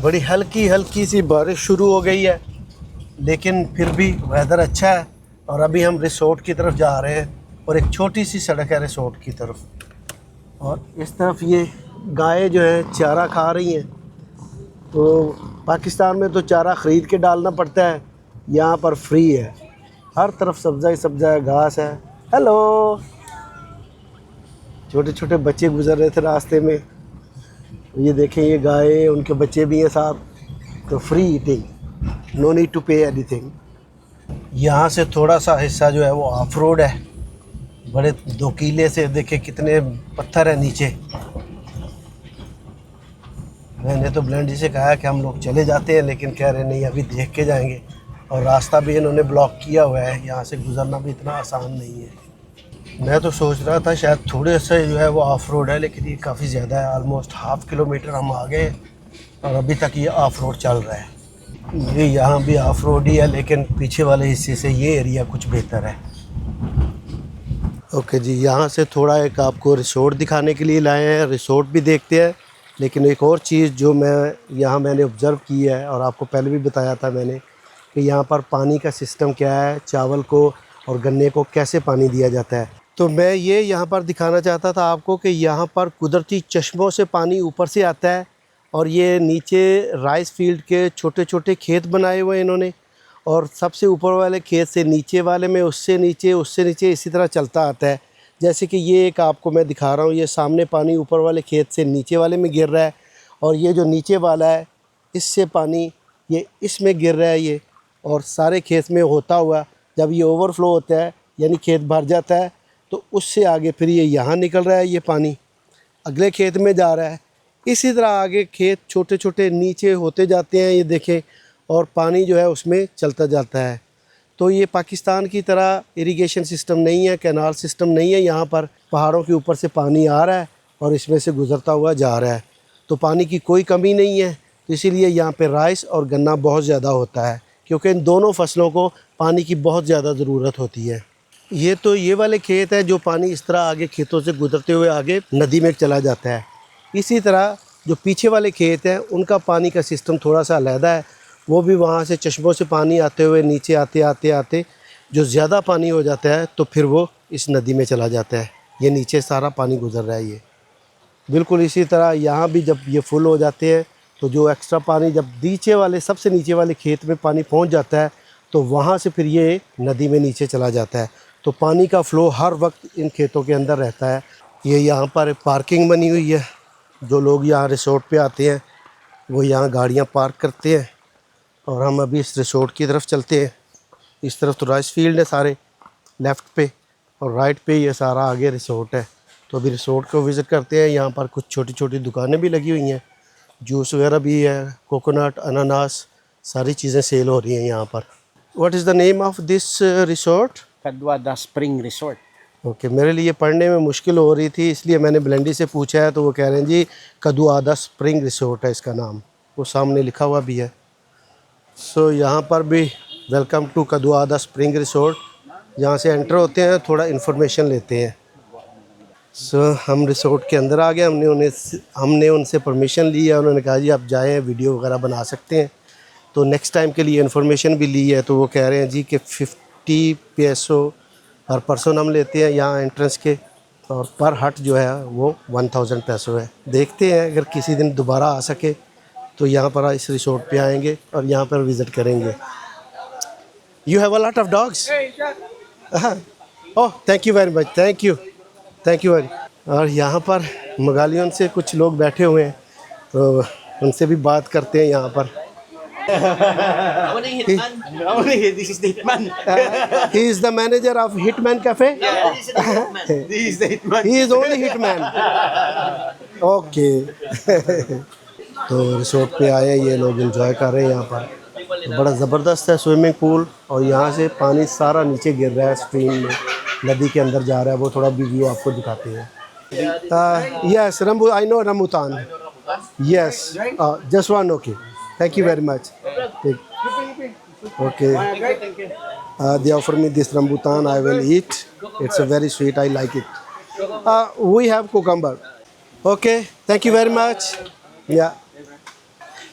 बड़ी हल्की हल्की सी बारिश शुरू हो गई है, लेकिन फिर भी वेदर अच्छा है। और अभी हम रिसोर्ट की तरफ जा रहे हैं और एक छोटी सी सड़क है रिसोर्ट की तरफ। और इस तरफ ये गायें जो है चारा खा रही हैं। तो पाकिस्तान में तो चारा ख़रीद के डालना पड़ता है, यहाँ पर फ्री है, हर तरफ सब्ज़ा ही सब्ज़ा है, घास है। हेलो, छोटे छोटे बच्चे गुजर रहे थे रास्ते में, ये देखें ये गायें, उनके बच्चे भी हैं साथ। तो free eating, no need to pay anything. यहाँ से थोड़ा सा हिस्सा जो है वो ऑफ रोड है, बड़े दो किले से, देखें कितने पत्थर है नीचे। मैंने तो ब्लेंडी से कहा कि हम लोग चले जाते हैं, लेकिन कह रहे नहीं अभी देख के जाएंगे। और रास्ता भी इन्होंने ब्लॉक किया हुआ है, यहाँ से गुजरना भी इतना आसान नहीं है। मैं तो सोच रहा था शायद थोड़े से जो है वो ऑफ रोड है, लेकिन ये काफ़ी ज़्यादा है, ऑलमोस्ट ½ किलोमीटर हम आ गए और अभी तक ये ऑफ रोड चल रहा है। ये यहाँ भी ऑफ रोड ही है, लेकिन पीछे वाले हिस्से से ये एरिया कुछ बेहतर है। ओके जी, यहाँ से थोड़ा एक आपको रिसोर्ट दिखाने के लिए लाए हैं, रिसोर्ट भी देखते हैं। लेकिन एक और चीज़ जो मैंने ऑब्ज़र्व की है और आपको पहले भी बताया था मैंने, कि यहाँ पर पानी का सिस्टम क्या है, चावल को और गन्ने को कैसे पानी दिया जाता है। तो मैं ये यहाँ पर दिखाना चाहता था आपको कि यहाँ पर कुदरती चश्मों से पानी ऊपर से आता है और ये नीचे राइस फील्ड के छोटे छोटे खेत बनाए हुए हैं इन्होंने, और सबसे ऊपर वाले खेत से नीचे वाले में उससे नीचे इसी तरह चलता आता है। जैसे कि ये एक आपको मैं दिखा रहा हूँ, ये सामने पानी ऊपर वाले खेत से नीचे वाले में गिर रहा है, और ये जो नीचे वाला है इससे पानी ये इसमें गिर रहा है ये, और सारे खेत में होता हुआ जब ये ओवरफ्लो होता है यानी खेत भर जाता है, तो उससे आगे फिर ये यहाँ निकल रहा है, ये पानी अगले खेत में जा रहा है। इसी तरह आगे खेत छोटे छोटे नीचे होते जाते हैं, ये देखें, और पानी जो है उसमें चलता जाता है। तो ये पाकिस्तान की तरह इरिगेशन सिस्टम नहीं है, कैनाल सिस्टम नहीं है, यहाँ पर पहाड़ों के ऊपर से पानी आ रहा है और इसमें से गुज़रता हुआ जा रहा है। तो पानी की कोई कमी नहीं है, तो इसीलिए यहाँ पे राइस और गन्ना बहुत ज़्यादा होता है, क्योंकि इन दोनों फसलों को पानी की बहुत ज़्यादा ज़रूरत होती है। ये वाले खेत है जो पानी इस तरह आगे खेतों से गुजरते हुए आगे नदी में चला जाता है। इसी तरह जो पीछे वाले खेत हैं उनका पानी का सिस्टम थोड़ा सा अलग है, वो भी वहाँ से चश्मों से पानी आते हुए नीचे आते जो ज़्यादा पानी हो जाता है तो फिर वो इस नदी में चला जाता है। ये नीचे सारा पानी गुजर रहा है ये बिल्कुल। इसी तरह यहाँ भी जब ये फुल हो जाते हैं तो जो एक्स्ट्रा पानी जब सबसे नीचे वाले खेत में पानी पहुँच जाता है तो वहाँ से फिर ये नदी में नीचे चला जाता है। तो पानी का फ़्लो हर वक्त इन खेतों के अंदर रहता है। ये यहाँ पर पार्किंग बनी हुई है, जो लोग यहाँ रिसोर्ट पे आते हैं वो यहाँ गाड़ियाँ पार्क करते हैं। और हम अभी इस रिसोर्ट की तरफ चलते हैं। इस तरफ तो राइस फील्ड है सारे लेफ़्ट पे, और राइट पे ये सारा आगे रिसोर्ट है। तो अभी रिसोर्ट को विज़िट करते हैं। यहाँ पर कुछ छोटी छोटी दुकानें भी लगी हुई हैं, जूस वगैरह भी है, कोकोनट, अनानास, सारी चीज़ें सेल हो रही हैं यहाँ पर। What is the name of this resort? Kadwada Spring Resort. Okay, मेरे लिए पढ़ने में मुश्किल हो रही थी, इसलिए मैंने ब्लेंडी से पूछा है, तो वो कह रहे हैं जी कदुआदा स्प्रिंग रिसोर्ट है इसका नाम, वो सामने लिखा हुआ भी है। सो यहाँ पर भी वेलकम टू कदुआदा स्प्रिंग रिसोर्ट। यहाँ से एंटर होते हैं, थोड़ा इन्फॉर्मेशन लेते हैं। सो हम रिसोर्ट के अंदर आ गए, हमने उनसे परमिशन ली है। उन्होंने कहा जी आप जाएँ, वीडियो वगैरह बना सकते हैं। तो नेक्स्ट टाइम के लिए इन्फॉर्मेशन भी ली है। तो वो कह रहे हैं जी कि 50 पैसों पर पर्सन हम लेते हैं यहाँ एंट्रेंस के, और पर हट जो है वो 1000 पैसों है। देखते हैं अगर किसी दिन दोबारा आ सके तो यहाँ पर इस रिसोर्ट पे आएंगे और यहाँ पर विज़िट करेंगे। You have a lot of dogs? Oh, thank you very much, thank you very. और यहाँ पर मगालियों से कुछ लोग बैठे हुए हैं, तो उनसे भी बात करते हैं यहाँ पर। This is the Hitman. He is the manager of Hitman Cafe. This is the Hitman. He is only Hitman. Okay. तो रिसोर्ट पे आए, ये लोग एंजॉय कर रहे हैं यहाँ पर। तो बड़ा ज़बरदस्त है स्विमिंग पूल, और यहाँ से पानी सारा नीचे गिर रहा है, स्ट्रीम में नदी के अंदर जा रहा है। वो थोड़ा भी व्यू आपको दिखाते हैं। Yes, I know Rambutan. Yes, just one. Okay. Thank you very much. Okay. They offer me this rambutan. I will eat. It's a very sweet. I like it. We have cucumber. Okay. Thank you very much. Yeah.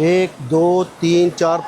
1 2 3 4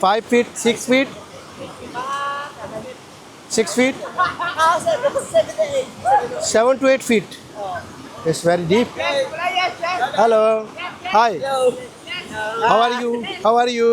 5 feet 6 feet 6 feet 7 to 8 feet. It's very deep. Hello, hi, how are you, how are you?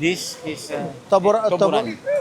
This is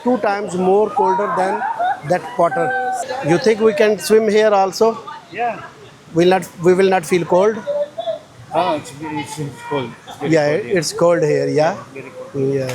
2 times more colder than that water. You think we can swim here also? yeah. We will not feel cold? Oh, it's cold. Yeah, it's cold here. Yeah. Very cold. Yeah.